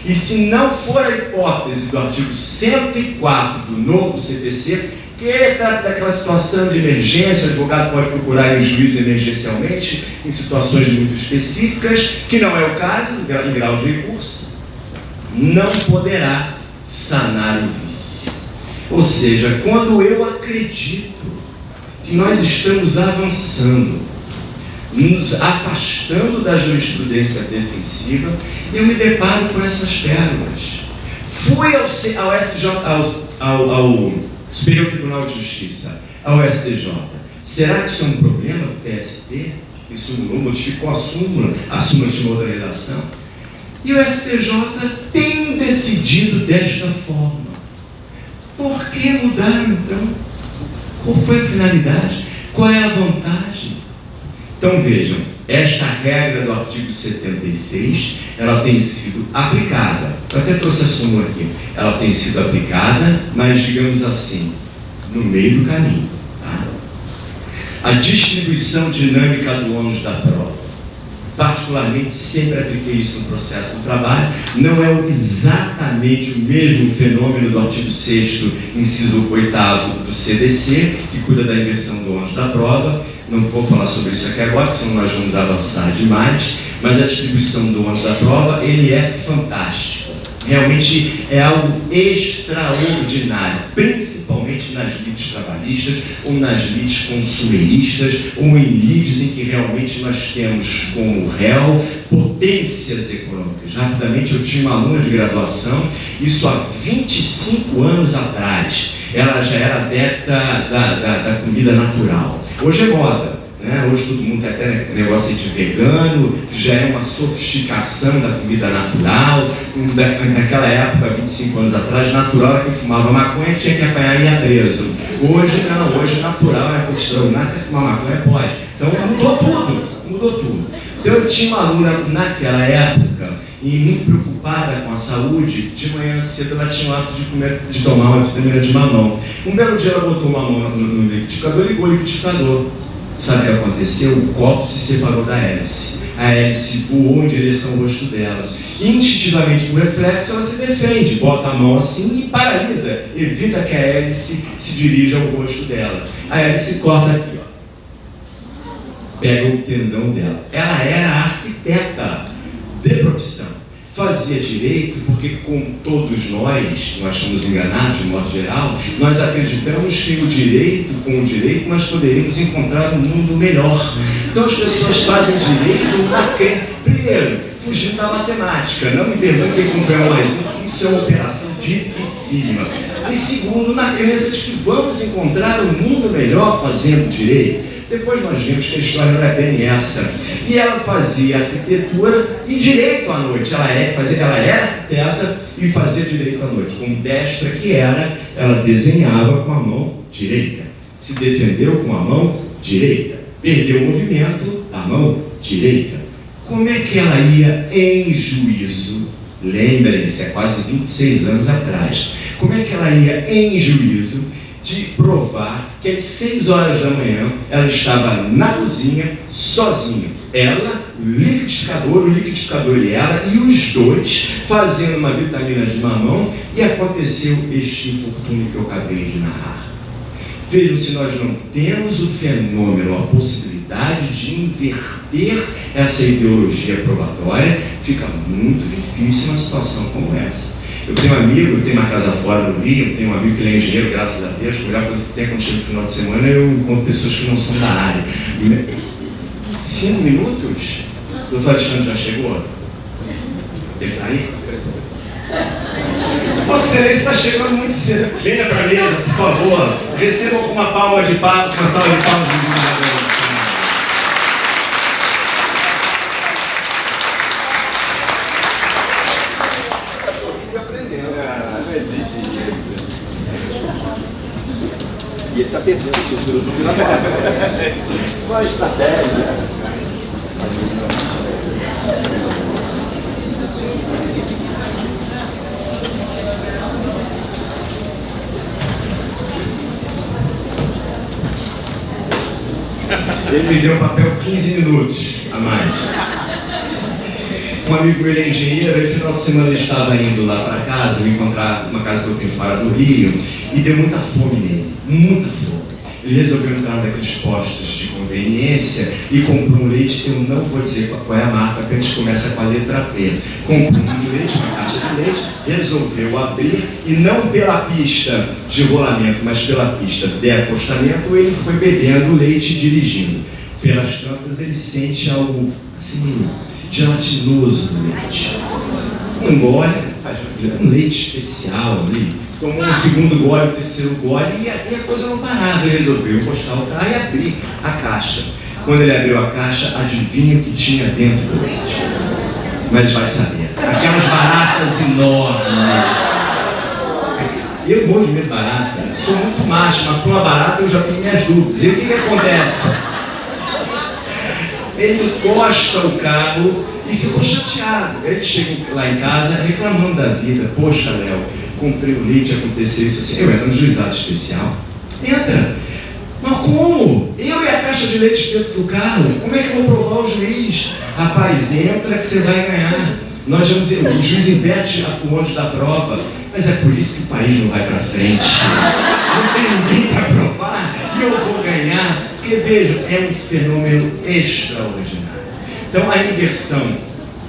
Speaker 1: e se não for a hipótese do artigo 104 do novo CPC, que trata daquela situação de emergência, o advogado pode procurar em juízo emergencialmente, em situações muito específicas, que não é o caso, em grau de recurso, não poderá sanar o vício. Ou seja, quando eu acredito que nós estamos avançando, nos afastando da jurisprudência defensiva, eu me deparo com essas pérolas. Fui ao Superior Tribunal de Justiça, ao STJ. Será que isso é um problema do TST? Isso modificou a súmula tinha outra redação. E o STJ tem decidido desta forma. Por que mudaram então? Qual foi a finalidade? Qual é a vantagem? Então vejam, esta regra do artigo 76, ela tem sido aplicada. Eu até trouxe a súmula aqui. Ela tem sido aplicada, mas digamos assim, no meio do caminho. Tá? A distribuição dinâmica do ônus da prova. particularmente sempre apliquei isso no processo do trabalho. Não é exatamente o mesmo fenômeno do artigo 6º, inciso 8º do CDC, que cuida da inversão do ônus da prova. Não vou falar sobre isso aqui agora, porque senão nós vamos avançar demais, mas a distribuição do ônus da prova, ele é fantástico. Realmente é algo extraordinário, principalmente nas lides trabalhistas, ou nas lides consumeristas, ou em lides em que realmente nós temos como réu potências econômicas. Rapidamente, eu tinha uma aluna de graduação, isso há 25 anos atrás, ela já era adepta da comida natural. Hoje é moda. Hoje todo mundo tem até negócio de vegano, que já é uma sofisticação da comida natural. Naquela época, 25 anos atrás, natural era quem fumava maconha, tinha que apanhar e ia preso. Hoje não, hoje natural é coisa extraordinária, quem fumar maconha pode. Então mudou tudo. Então eu tinha uma aluna naquela época, e muito preocupada com a saúde, de manhã cedo ela tinha o hábito de tomar uma vitamina de mamão. Um belo dia ela botou uma mão no liquidificador e ligou o liquidificador. Sabe o que aconteceu? O copo se separou da hélice. A hélice voou em direção ao rosto dela. Instintivamente, por reflexo, ela se defende, bota a mão assim e paralisa, evita que a hélice se dirija ao rosto dela. A hélice corta aqui, ó. Pega o tendão dela. Ela era arquiteta de profissão. Fazia direito porque, como todos nós somos enganados de modo geral, nós acreditamos que com o direito nós poderíamos encontrar um mundo melhor. Então as pessoas fazem direito primeiro, fugindo da matemática, não me perguntem como é mais isso é uma operação dificílima. E segundo, na crença de que vamos encontrar um mundo melhor fazendo direito. Depois nós vimos que a história não é bem essa. E ela fazia arquitetura e direito à noite. Ela era arquiteta e fazia direito à noite. Como destra que era, ela desenhava com a mão direita. Se defendeu com a mão direita. Perdeu o movimento da mão direita. Como é que ela ia em juízo? Lembrem-se, é quase 26 anos atrás. Como é que ela ia em juízo de provar que às 6 horas da manhã ela estava na cozinha, sozinha. Ela, o liquidificador e ela, e os dois fazendo uma vitamina de mamão, e aconteceu este infortúnio que eu acabei de narrar. Vejam, se nós não temos o fenômeno, a possibilidade de inverter essa ideologia probatória, fica muito difícil uma situação como essa. Eu tenho um amigo, eu tenho uma casa fora do Rio, eu tenho um amigo que ele é engenheiro, graças a Deus. A melhor coisa que tem quando chega no final de semana eu encontro pessoas que não são da área. 5 minutos? O doutor Alexandre já chegou? Ele está aí? Vossa Excelência está chegando muito cedo. Venha para a mesa, por favor. Recebam com uma palma de palmas, uma salva de palmas de divulgador.
Speaker 2: E ele está perdendo o seu grupo. Só a estratégia.
Speaker 1: Ele me deu o papel 15 minutos a mais. Um amigo meu, ele é engenheiro, e no final de semana ele estava indo lá para casa, me encontrar numa casa que eu tenho fora do Rio, e deu muita fome nele, muita fome. Ele resolveu entrar naqueles postos de conveniência e comprou um leite, eu não vou dizer qual é a marca, porque a gente começa com a letra P. Comprou um leite, uma caixa de leite, resolveu abrir, e não pela pista de rolamento, mas pela pista de acostamento, ele foi bebendo o leite e dirigindo. Pelas tantas, ele sente algo assim, gelatinoso no leite. Um gole, faz um leite especial ali. Tomou um segundo gole, o terceiro gole, e a coisa não parava. Ele resolveu encostar o carro e abrir a caixa. Quando ele abriu a caixa, adivinha o que tinha dentro do leite? Mas vai saber. Aquelas baratas enormes. Eu morro de medo de barata. Sou muito macho, mas com uma barata eu já tenho minhas dúvidas. E o que acontece? Ele encosta o carro e ficou chateado. Ele chega lá em casa reclamando da vida. Poxa, Léo, comprei o leite, aconteceu isso assim. Eu era no juizado especial. Entra. Mas como? Eu e a caixa de leite dentro do carro? Como é que eu vou provar o juiz? Rapaz, entra que você vai ganhar. Nós vamos dizer, o juiz inverte o ônus da prova, mas é por isso que o país não vai para frente. Não tem ninguém para provar e eu vou ganhar. Porque, veja, é um fenômeno extraordinário. Então, a inversão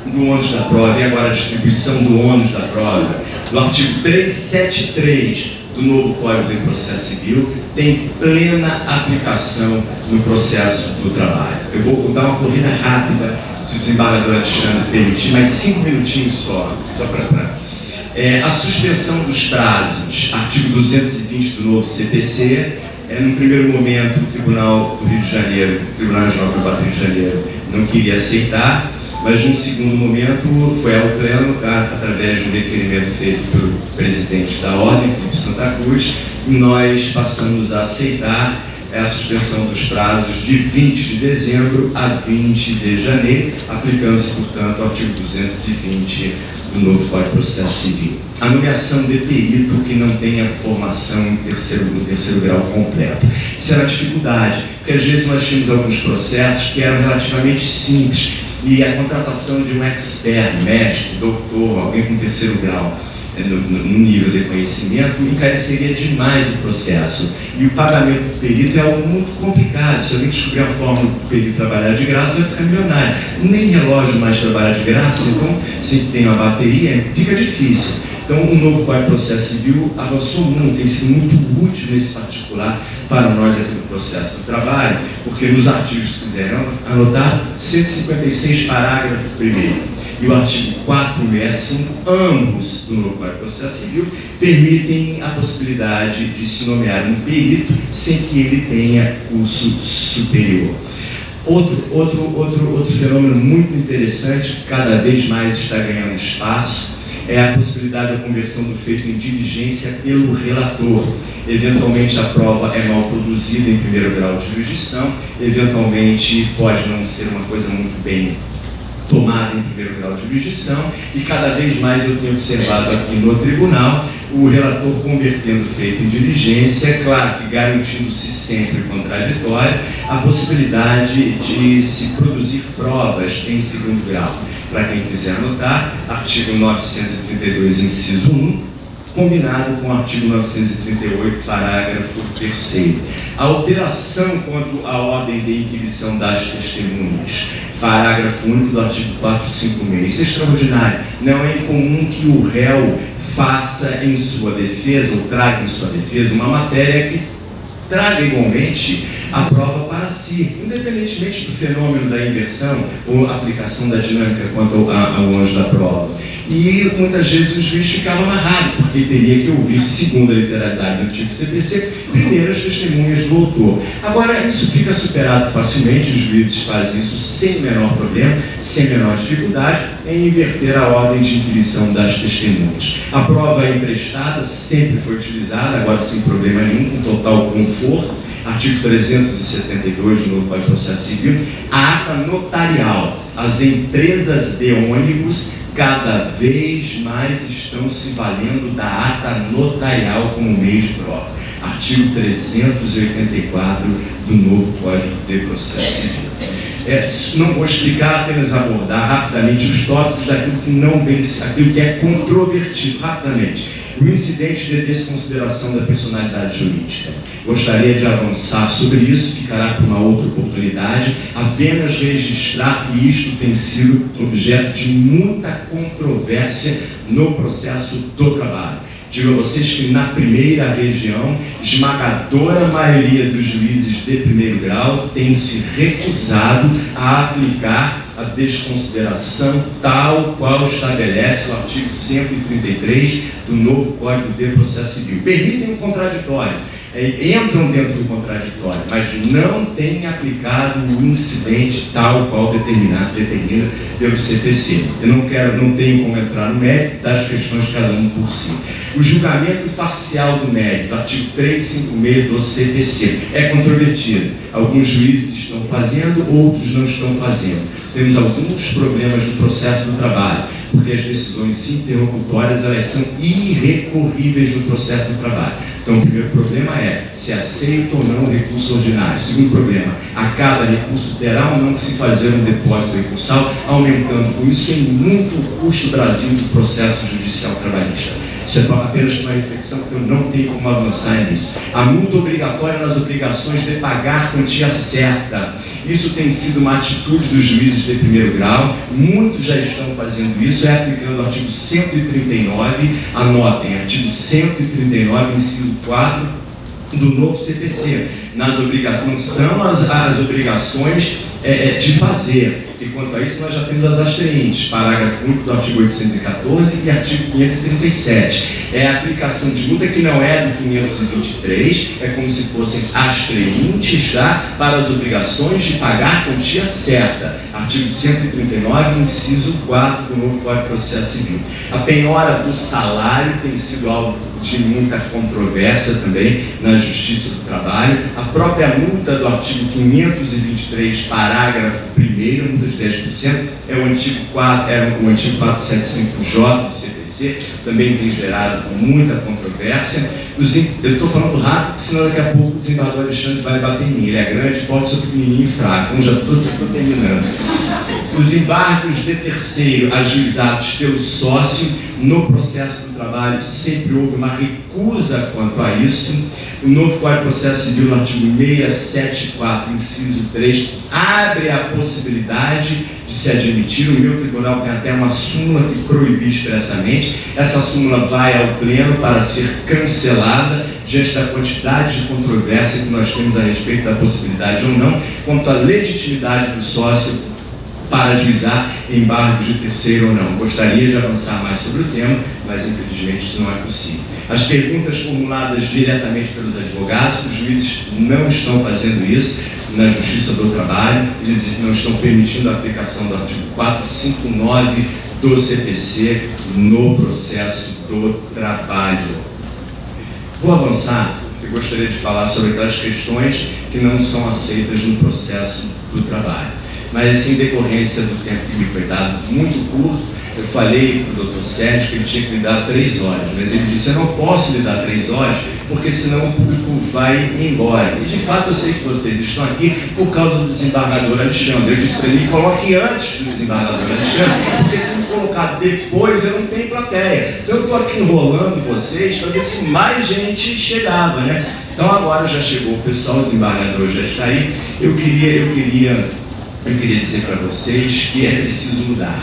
Speaker 1: do ônus da prova e agora a distribuição do ônus da prova, no artigo 373 do novo Código de Processo Civil, tem plena aplicação no processo do trabalho. Eu vou dar uma corrida rápida, se o desembargador Alexandre permitir, mas 5 minutinhos só para... a suspensão dos prazos, artigo 220 do novo CPC, no primeiro momento o Tribunal do Rio de Janeiro, o Tribunal Regional do Rio de Janeiro, não queria aceitar, mas num segundo momento foi ao pleno, através de um requerimento feito pelo presidente da Ordem, de Santa Cruz, e nós passamos a aceitar a suspensão dos prazos de 20 de dezembro a 20 de janeiro, aplicando-se, portanto, o artigo 220 do novo Código de Processo Civil. A nomeação de perito que não tenha formação no terceiro grau completo. Isso era uma dificuldade, porque às vezes nós tínhamos alguns processos que eram relativamente simples, e a contratação de um expert, mestre, doutor, alguém com terceiro grau, no nível de conhecimento, encareceria demais o processo. E o pagamento do perito é algo muito complicado. Se alguém descobrir a forma do perito trabalhar de graça, vai ficar milionário. Nem relógio mais trabalhar de graça, então, se tem uma bateria, fica difícil. Então, o novo Código de Processo Civil avançou muito, tem sido muito útil nesse particular para nós aqui no processo do trabalho, porque nos artigos, se quiserem anotar, 156, parágrafo 1º, e o artigo 465, ambos do novo Código de Processo Civil, permitem a possibilidade de se nomear um perito sem que ele tenha curso superior. Outro fenômeno muito interessante, que cada vez mais está ganhando espaço, é a possibilidade da conversão do feito em diligência pelo relator. Eventualmente a prova é mal produzida em primeiro grau de jurisdição, eventualmente pode não ser uma coisa muito bem tomada em primeiro grau de jurisdição, e cada vez mais eu tenho observado aqui no tribunal o relator convertendo o feito em diligência, claro que garantindo-se sempre contraditório, a possibilidade de se produzir provas em segundo grau. Para quem quiser anotar, artigo 932, inciso 1, combinado com o artigo 938, parágrafo 3º. A alteração quanto à ordem de inquirição das testemunhas, parágrafo único do artigo 456. Isso é extraordinário. Não é incomum que o réu faça em sua defesa, ou traga em sua defesa, uma matéria que traga igualmente a prova para si, independentemente do fenômeno da inversão ou aplicação da dinâmica quanto ao ônus da prova. E muitas vezes o juiz ficava amarrado, porque teria que ouvir, segundo a literalidade do artigo CPC, primeiro as testemunhas do autor. Agora, isso fica superado facilmente, os juízes fazem isso sem menor problema, sem menor dificuldade, em inverter a ordem de inquirição das testemunhas. A prova emprestada sempre foi utilizada, agora sem problema nenhum, com total conforto. Artigo 372 do novo Código de Processo Civil, a ata notarial. As empresas de ônibus cada vez mais estão se valendo da ata notarial como meio de prova. Artigo 384 do novo Código de Processo Civil. Não vou explicar, apenas abordar rapidamente os tópicos daquilo que não vem, aquilo que é controvertido, rapidamente. O incidente de desconsideração da personalidade jurídica. Gostaria de avançar sobre isso, ficará para uma outra oportunidade, apenas registrar que isto tem sido objeto de muita controvérsia no processo do trabalho. Digo a vocês que na primeira região, esmagadora maioria dos juízes de primeiro grau tem se recusado a aplicar a desconsideração tal qual estabelece o artigo 133 do novo Código de Processo Civil. Permitem o contraditório, entram dentro do contraditório, mas não têm aplicado o incidente tal qual determina pelo CPC. Eu não tenho como entrar no mérito das questões de cada um por si. O julgamento parcial do mérito, artigo 356 do CPC, é controvertido. Alguns juízes estão fazendo, outros não estão fazendo. Temos alguns problemas no processo do trabalho, porque as decisões interlocutórias elas são irrecorríveis no processo do trabalho. Então, o primeiro problema é se aceita ou não o recurso ordinário. O segundo problema, a cada recurso terá ou não que se fazer um depósito recursal, aumentando com isso em muito o custo do Brasil do processo judicial trabalhista. Isso é apenas uma reflexão que eu não tenho como avançar nisso. A multa obrigatória nas obrigações de pagar quantia certa. Isso tem sido uma atitude dos juízes de primeiro grau, muitos já estão fazendo isso, aplicando o artigo 139, anotem, artigo 139, inciso 4 do novo CPC. Nas obrigações, não são as obrigações de fazer, e quanto a isso nós já temos as asteentes, parágrafo único do artigo 814 e artigo 537. É a aplicação de multa que não é do 523, é como se fossem asteentes já para as obrigações de pagar quantia certa. Artigo 139, inciso 4 do novo Código de Processo Civil. A penhora do salário tem sido alvo de muita controvérsia também na Justiça do Trabalho. A própria multa do artigo 523, parágrafo 1º, multa de 10%, é o antigo 475J do CPC, também tem gerado muita controvérsia. Eu estou falando rápido, senão daqui a pouco o desembargador Alexandre vai bater em mim. Ele é grande, forte, sou pequenininho e fraco. Então já estou terminando. Os embargos de terceiro ajuizados pelo sócio no processo do trabalho, sempre houve uma recusa quanto a isso. O novo Código de Processo Civil, no artigo 674, inciso 3, abre a possibilidade de se admitir. O meu tribunal tem até uma súmula que proíbe expressamente. Essa súmula vai ao pleno para ser cancelada diante da quantidade de controvérsia que nós temos a respeito da possibilidade ou não, quanto à legitimidade do sócio para ajuizar embargos de terceiro ou não. Gostaria de avançar mais sobre o tema, mas infelizmente isso não é possível. As perguntas formuladas diretamente pelos advogados, os juízes não estão fazendo isso na Justiça do Trabalho, eles não estão permitindo a aplicação do artigo 459 do CPC no processo do trabalho. Vou avançar, eu gostaria de falar sobre aquelas questões que não são aceitas no processo do trabalho. Mas em decorrência do tempo que me foi dado, muito curto, eu falei para o Dr. Sérgio que ele tinha que me dar 3 horas, mas ele disse, eu não posso lhe dar 3 horas, porque senão o público vai embora. E de fato eu sei que vocês estão aqui por causa do desembargador Alexandre. Eu disse para ele, coloque antes do desembargador Alexandre, porque se me colocar depois eu não tenho plateia. Então eu estou aqui enrolando vocês para ver se mais gente chegava, né? Então agora já chegou o pessoal, o desembargador já está aí. Eu queria dizer para vocês que é preciso mudar.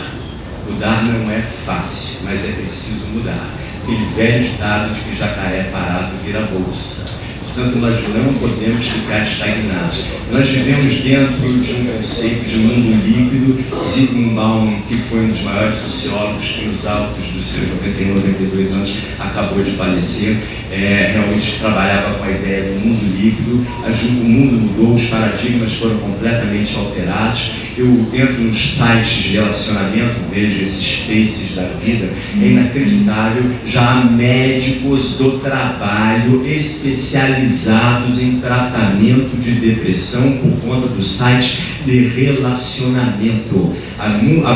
Speaker 1: Mudar não é fácil, mas é preciso mudar. Aquele velho ditado de que jacaré parado vira bolsa. Portanto, nós não podemos ficar estagnados. Nós vivemos dentro de um conceito de mundo líquido. Zygmunt Bauman, que foi um dos maiores sociólogos que nos altos dos seus 91, 92 anos acabou de falecer, realmente trabalhava com a ideia do mundo líquido. O mundo mudou, os paradigmas foram completamente alterados. Eu entro nos sites de relacionamento, vejo esses faces da vida, é inacreditável. Já há médicos do trabalho especializados em tratamento de depressão por conta do site de relacionamento. Há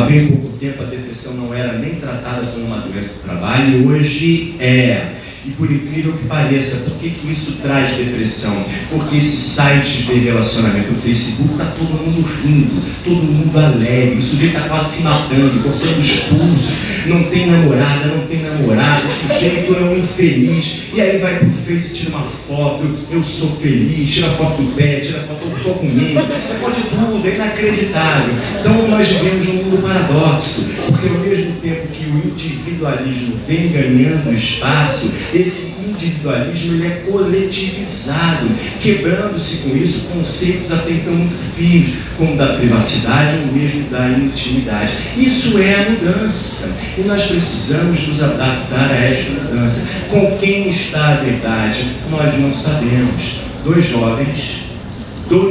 Speaker 1: bem pouco tempo a depressão não era nem tratada como uma doença do trabalho, e hoje é. E por incrível que pareça, por que isso traz depressão? Porque esses sites de relacionamento, o Facebook, está todo mundo rindo, todo mundo alegre, o sujeito está quase se matando, cortando os pulsos, não tem namorada, não tem namorado, o sujeito é um infeliz, e aí vai pro Face, tira uma foto, eu sou feliz, tira a foto do pé, tira a foto, eu estou comigo, pode tudo, é inacreditável. Então nós vivemos num mundo paradoxo, porque ao mesmo tempo que o individualismo vem ganhando espaço, esse individualismo ele é coletivizado, quebrando-se com isso conceitos até então muito finos, como da privacidade ou mesmo da intimidade. Isso é a mudança, e nós precisamos nos adaptar a esta mudança. Com quem está a verdade? Nós não sabemos. Dois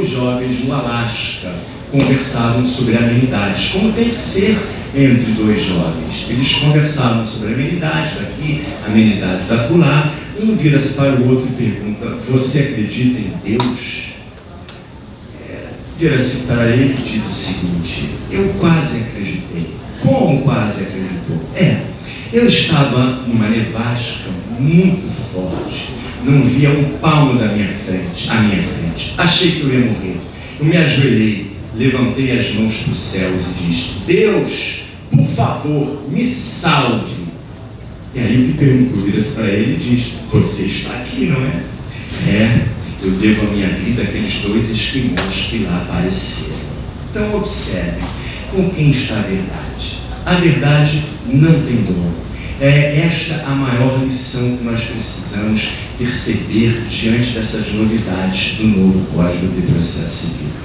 Speaker 1: jovens no Alasca conversavam sobre amenidades, como tem que ser entre dois jovens. Eles conversavam sobre amenidades daqui, amenidades da acolá. Um vira-se para o outro e pergunta, você acredita em Deus? Vira-se para ele e diz o seguinte, eu quase acreditei. Como quase acreditou? Eu estava numa nevasca muito forte, não via um palmo à minha frente. Achei que eu ia morrer. Eu me ajoelhei, levantei as mãos para os céus e disse: Deus, por favor, me salve. E aí o Piperno vira-se para ele e diz: você está aqui, não é? Eu devo a minha vida àqueles 2 esquimós que lá apareceram. Então observe com quem está a verdade. A verdade não tem dono. É esta a maior lição que nós precisamos perceber diante dessas novidades do novo Código de Processo Civil.